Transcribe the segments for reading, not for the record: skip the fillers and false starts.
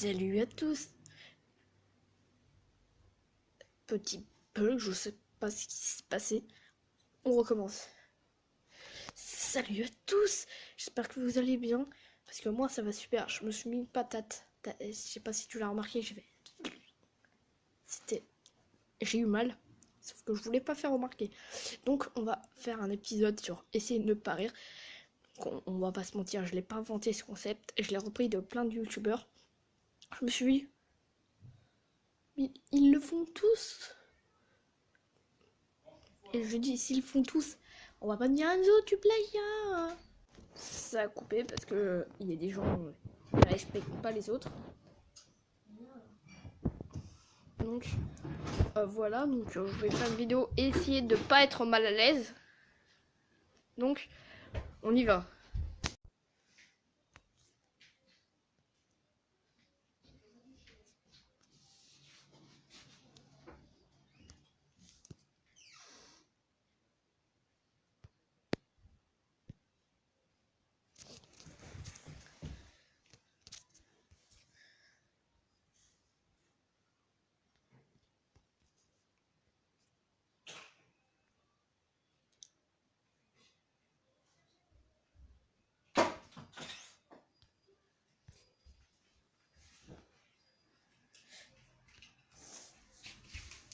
Salut à tous. Petit bug, je sais pas ce qui s'est passé. On recommence. Salut à tous. J'espère que vous allez bien. Parce que moi ça va super. Je me suis mis une patate. Je sais pas si tu l'as remarqué, j'ai eu mal. Sauf que je voulais pas faire remarquer. Donc on va faire un épisode sur essayer de ne pas rire. On va pas se mentir, je l'ai pas inventé ce concept. Je l'ai repris de plein de youtubeurs. Je me suis dit, mais ils le font tous. Et je dis, s'ils font tous, on va pas me dire Enzo, tu plagiat. Ça a coupé parce que il y a des gens qui ne respectent pas les autres. Donc voilà, donc je vais faire une vidéo et essayer de pas être mal à l'aise. Donc on y va.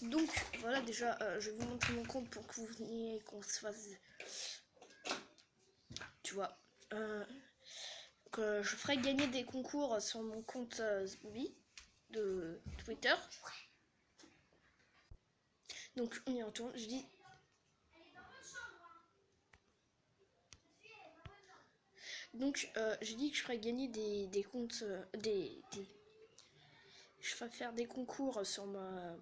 Donc voilà, déjà je vais vous montrer mon compte pour que vous veniez et qu'on se fasse, tu vois, que je ferai gagner des concours sur mon compte Zbooby de Twitter. Donc on y retourne, je dis. Donc j'ai dit que je ferais gagner des comptes, je ferais faire des concours sur mon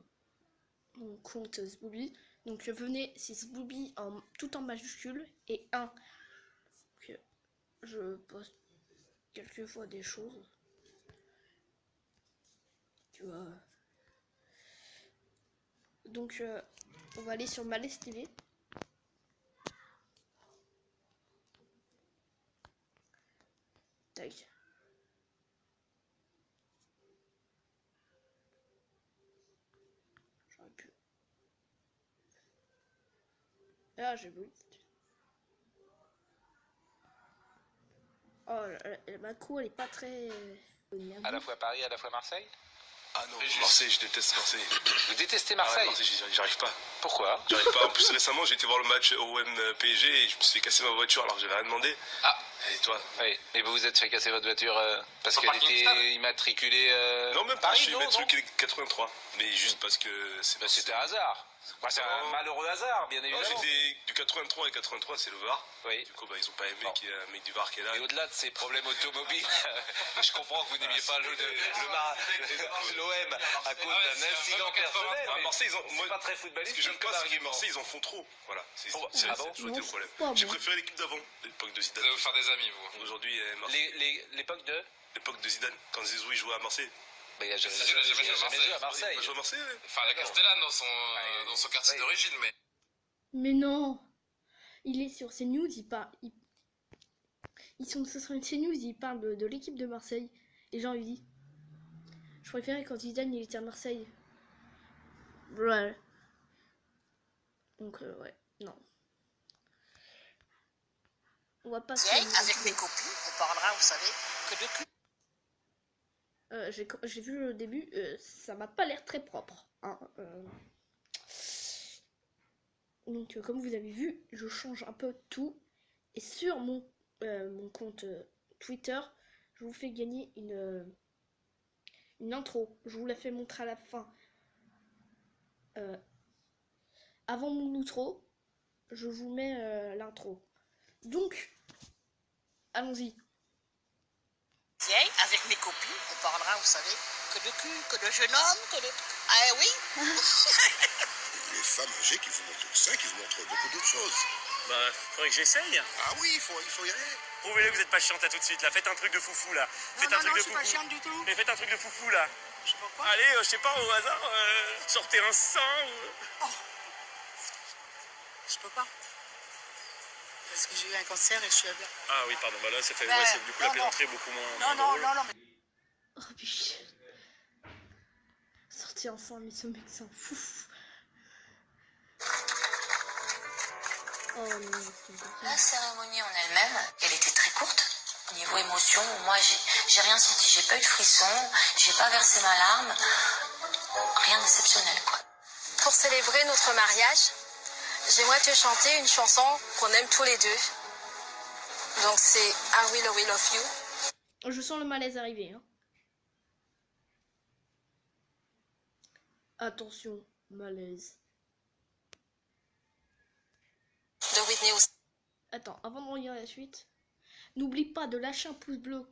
compte Zbooby. Donc venez, c'est Zbooby tout en majuscule et 1. Donc, je poste quelquefois des choses. Tu vois. Donc on va aller sur Malaise TV. Tac. J'aurais pu. Ah, j'ai voulu. Oh, la macro elle est pas très. À la fois Paris, à la fois Marseille. Ah non, Marseille, je déteste Marseille. Vous détestez Ah ouais, Marseille? Marseille, j'arrive pas. Pourquoi? J'arrive pas. En plus, récemment, j'ai été voir le match OM PSG et je me suis fait casser ma voiture alors que j'avais rien demandé. Ah, Et toi? oui. Mais vous vous êtes fait casser votre voiture parce Au qu'elle parking était stade. immatriculée. Non, même pas, Paris, je suis non, immatriculé 83. Mais juste parce que c'est Bah, c'était un hasard. Bah, c'est un malheureux hasard, bien Non, évidemment. j'étais du 83 et 83, c'est le Var. Oui. Du coup, bah, ils ont pas aimé Bon. qu'il y ait un mec du Var qui est là. Et au-delà de ces problèmes automobiles, je comprends que vous n'aimiez pas l'OM à cause d'un incident personnel. À Marseille, c'est pas très ce footballistique. que j'aime pas, c'est que argument. Marseille, ils en font trop. Voilà, c'est Ah bon ça a toujours été le problème. Pas J'ai bon. préféré l'équipe d'avant, l'époque de Zidane. Vous allez vous faire des amis, vous. Aujourd'hui, Marseille. L'époque de. L'époque de Zidane, quand Zizou il jouait à Marseille. Mais il a jamais Zizou, il a jamais joué à joué à Il a Marseille. pas joué à Marseille, ouais. Enfin, la Castellane dans son quartier Oui. d'origine, mais. Mais non, il est sur CNews, ils sont sur CNews, ils parlent de l'équipe de Marseille. Et genre il dit, je préférais quand Zidane il était à Marseille. Ouais. Donc ouais, non. On va pas se. Avec mes copines, on parlera, vous savez, que de cul. J'ai vu le début, ça m'a pas l'air très propre. Hein, Donc comme vous avez vu, je change un peu tout. Et sur mon compte Twitter, je vous fais gagner une intro. Je vous la fais montrer à la fin. Avant mon outro, je vous mets l'intro. Donc, allons-y. Avec mes copines, on parlera, vous savez, que de cul, que de jeune homme, que de. Ah oui. Les femmes âgées qui vous montrent ça, qui vous montrent beaucoup d'autres choses. Bah, faudrait que j'essaye. Ah oui, il faut y aller. Prouvez-le que vous êtes pas chiante là tout de suite là. Faites un truc de foufou là. Faites un truc de je suis pas foufou. chiante du tout. Mais faites un truc de foufou là. Je sais pas quoi. Allez, je sais pas, au hasard, sortez un sang ou. Je peux pas. Parce que j'ai eu un cancer et je suis à bien. Ah oui, pardon, bah là, ça fait. Ben, Ouais, c'est du coup la non, plaisanterie est beaucoup moins. Non, moins drôle. mais. Oh putain. sorti ensemble, mais ce mec c'est un fou. Oh non, La cérémonie en elle-même, elle était très courte. Niveau émotion, moi j'ai rien senti, j'ai pas eu de frisson, j'ai pas versé ma larme. Rien d'exceptionnel quoi. Pour célébrer notre mariage, j'aimerais te chanter une chanson qu'on aime tous les deux. Donc c'est I Will Love You. Je sens le malaise arriver. Hein. Attention, malaise. De Whitney Houston. Attends, avant de regarder la suite, n'oublie pas de lâcher un pouce bleu,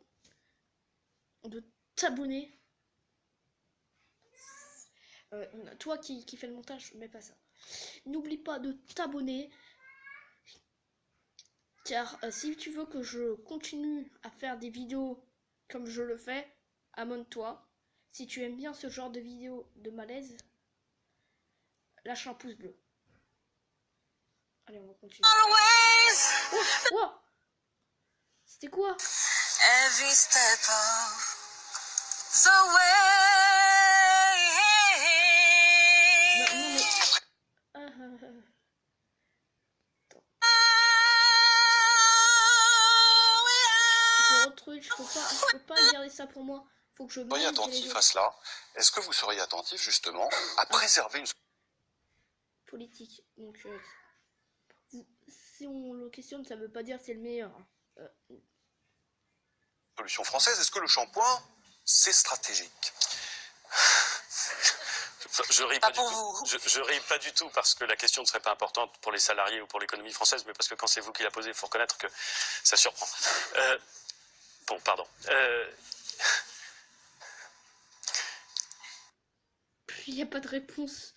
de t'abonner. Toi qui fais le montage, mets pas ça. N'oublie pas de t'abonner. Car si tu veux que je continue à faire des vidéos comme je le fais, abonne-toi. Si tu aimes bien ce genre de vidéos de malaise, lâche un pouce bleu. Allez, on va continuer. Oh, oh. C'était quoi? Every step of the way. Non, mais... Attends. Je peux pas garder ça pour moi. Faut que je Soyez attentif à cela. Est-ce que vous seriez attentif justement à préserver une politique. Donc, si on le questionne, ça veut pas dire que c'est le meilleur. solution française? Est-ce que le shampoing, c'est stratégique? Je ris pas du tout. Je ris pas du tout parce que la question ne serait pas importante pour les salariés ou pour l'économie française, mais parce que quand c'est vous qui la posez, il faut reconnaître que ça surprend. Bon, pardon. Il n'y a pas de réponse.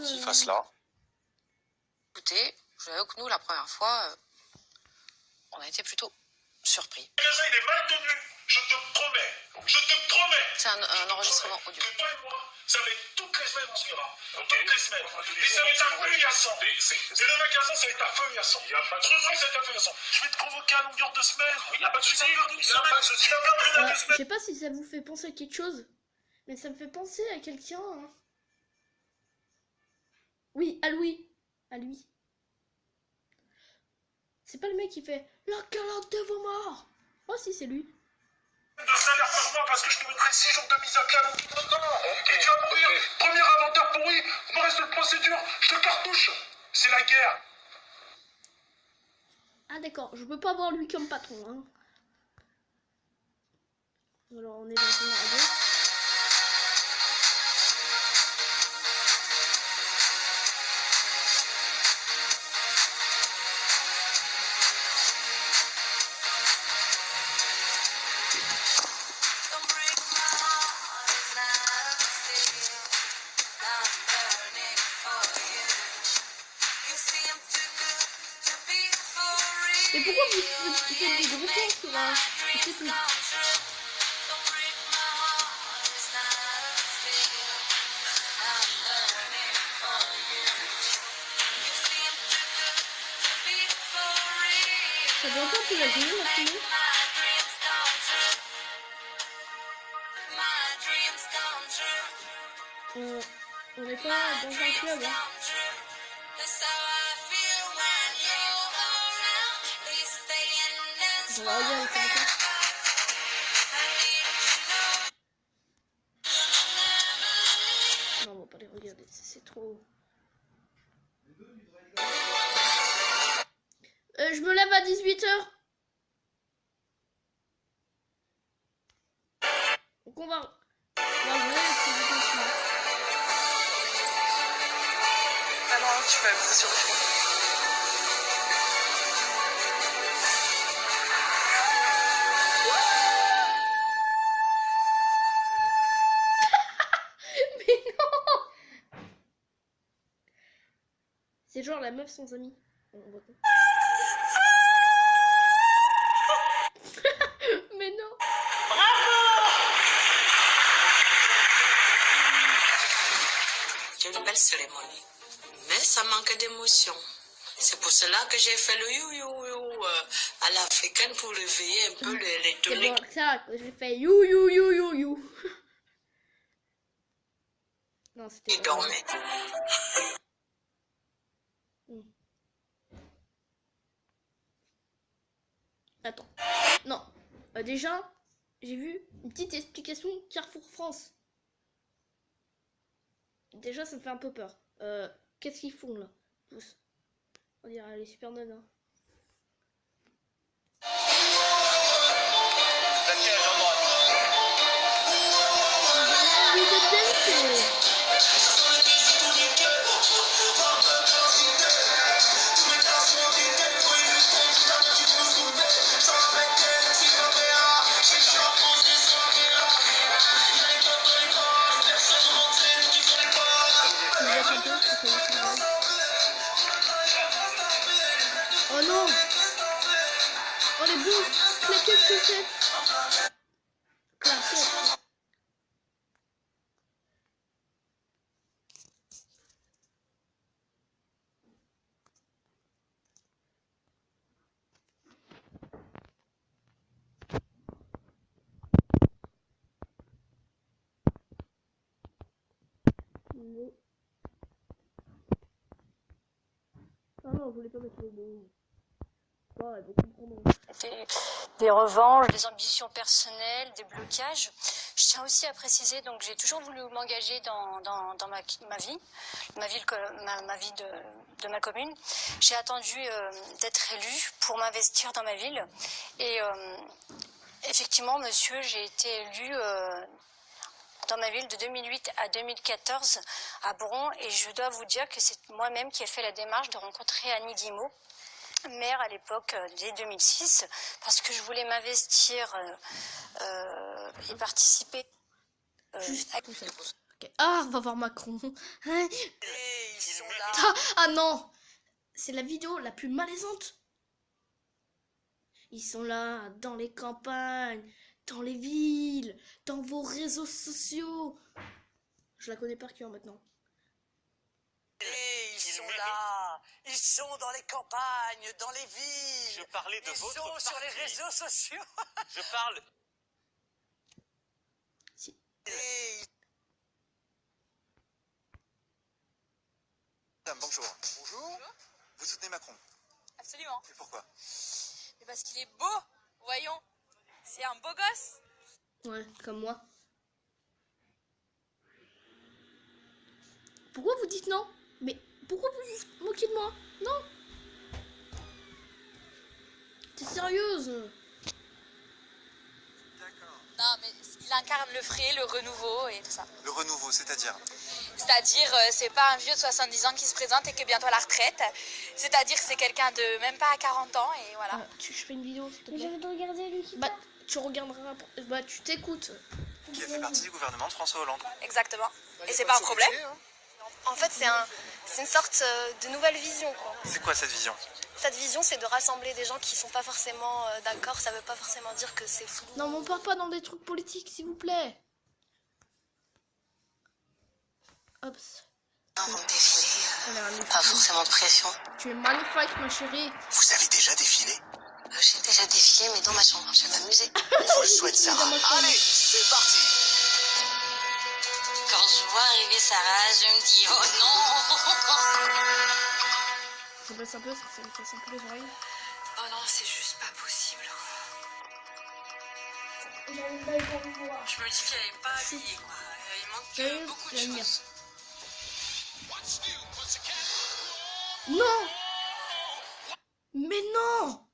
Qui fasse là. Écoutez, je vous avoue que nous, la première fois, on a été plutôt surpris. Le magasin, il est mal tenu. Je te promets. Je te promets. C'est un enregistrement audio. Que toi et moi, ça va être toutes les semaines, on se verra. Toutes les semaines. Et ça va être à feu et à sang. Et le magasin, ça va être à feu et à sang. Il n'y a pas de souci, ça va être à feu et à sang. Je vais te convoquer à longueur de semaine. Il n'y a pas de souci. Il n'y a pas de souci. Je sais pas si ça vous fait penser à quelque chose, mais ça me fait penser à quelqu'un. Hein. Oui, à lui. À lui. C'est pas le mec qui fait la calotte de vos morts. Oh si, c'est lui. De salaire par mois parce que je te mettrai 6 jours de mise à pied. Et tu vas mourir. Premier inventaire pourri. Il me reste une procédure. Je te cartouche. C'est la guerre. Ah d'accord, je peux pas voir lui comme patron. Hein. Alors on est dans une radio. Mais pourquoi vous faites des gros plans sur un... C'est tout. Ça doit pas plus la jouer, la fille. On n'est pas dans un club. Hein. On va regarder ça encore. Non, on va pas les regarder, c'est trop... je me lève à 18 h. Donc on va jouer Ah non, tu peux amuser sur le fond. Mais non. C'est genre la meuf sans amis. Mais non. C'est une belle cérémonie, mais ça manque d'émotion. C'est pour cela que j'ai fait le you à l'africaine pour réveiller un peu les C'est toniques. bon, ça, j'ai fait you. Non, c'était... Il dormait. Attends. Non. Déjà, j'ai vu une petite explication Carrefour France. Déjà, ça me fait un peu peur. Qu'est-ce qu'ils font là, tous? On dirait les super nanas. Oh non! Oh les bouffes! Claquettes chaussettes! Claquettes! Ah non, je voulais pas mettre les mots. Oh, elle va comprendre. Des revanches, des ambitions personnelles, des blocages. Je tiens aussi à préciser, donc j'ai toujours voulu m'engager dans ma vie, ma vie de ma commune. J'ai attendu d'être élue pour m'investir dans ma ville. Et effectivement, monsieur, j'ai été élue dans ma ville de 2008 à 2014 à Bron. Et je dois vous dire que c'est moi-même qui ai fait la démarche de rencontrer Annie Guillemot, maire à l'époque, dès 2006, parce que je voulais m'investir et participer. Okay. Ah, on va voir Macron. Hein? Ils sont là. Ah non! C'est la vidéo la plus malaisante. Ils sont là, dans les campagnes, dans les villes, dans vos réseaux sociaux. Je la connais par cœur maintenant. Ils sont là. Ils sont dans les campagnes, dans les villes. Je parlais de Ils votre sont parti. sur les réseaux sociaux. Je parle... Si. Madame, bonjour. Bonjour. Vous soutenez Macron? Absolument. Et pourquoi? Mais parce qu'il est beau, voyons. C'est un beau gosse. Ouais, comme moi. Pourquoi vous dites non? Mais pourquoi vous vous moquez de moi? Non. T'es sérieuse? D'accord. Non, mais il incarne le frais, le renouveau et tout ça. Le renouveau, c'est-à-dire? C'est-à-dire, c'est pas un vieux de 70 ans qui se présente et qui est bientôt à la retraite. C'est-à-dire que c'est quelqu'un de même pas à 40 ans et voilà. Je fais une vidéo, s'il te plaît. J'ai envie de regarder lui qui Bah, tu regarderas. Bah, tu t'écoutes. Qui a fait partie du gouvernement de François Hollande. Exactement. Et c'est pas un problème. En fait, c'est une sorte de nouvelle vision, quoi. C'est quoi cette vision? Cette vision, c'est de rassembler des gens qui sont pas forcément d'accord. Ça veut pas forcément dire que c'est fou. Non, mais on part pas dans des trucs politiques, s'il vous plaît. Hop. Avant de défiler, Allez, pas forcément de pression. Tu es magnifique, ma chérie. Vous avez déjà défilé? J'ai déjà défilé, mais dans ma chambre, je vais m'amuser. On vous le souhaite, Sarah. Allez, c'est parti. Quand je vois arriver Sarah, je me dis, oh non. Je baisse un peu, ça me casse un peu les oreilles. Oh non, c'est juste pas possible. Je Je me dis qu'elle est pas habillée, quoi. Il manque beaucoup de choses. Non! Mais non!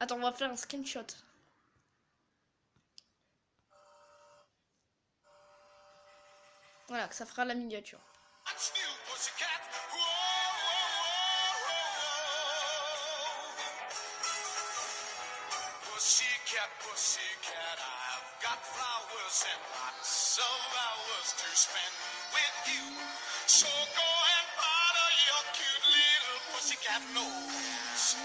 Attends, on va faire un screenshot. Voilà, que ça fera la miniature. Pussycat, pussycat, I've got flowers and lots of hours to spend with you. So go and powder your cute little pussycat nose.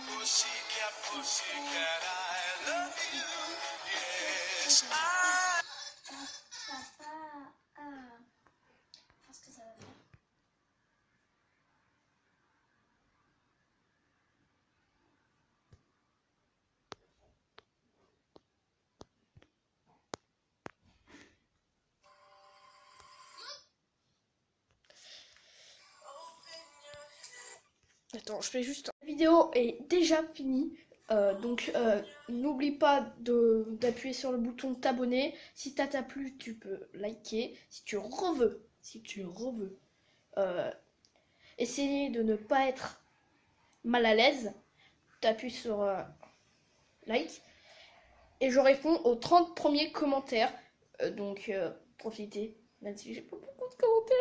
Pussycat, pussycat, I love you. Yes, I... Parce que ça va faire. Attends, je fais juste... La vidéo est déjà finie. Donc n'oublie pas d'appuyer sur le bouton t'abonner. Si ça t'a plu, tu peux liker. Si tu reveux, essayer de ne pas être mal à l'aise, t'appuies sur like. Et je réponds aux 30 premiers commentaires. Donc profitez, même si j'ai pas beaucoup de commentaires.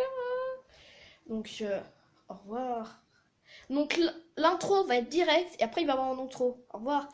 Donc au revoir. Donc l'intro va être direct et après il va y avoir un outro. Au revoir.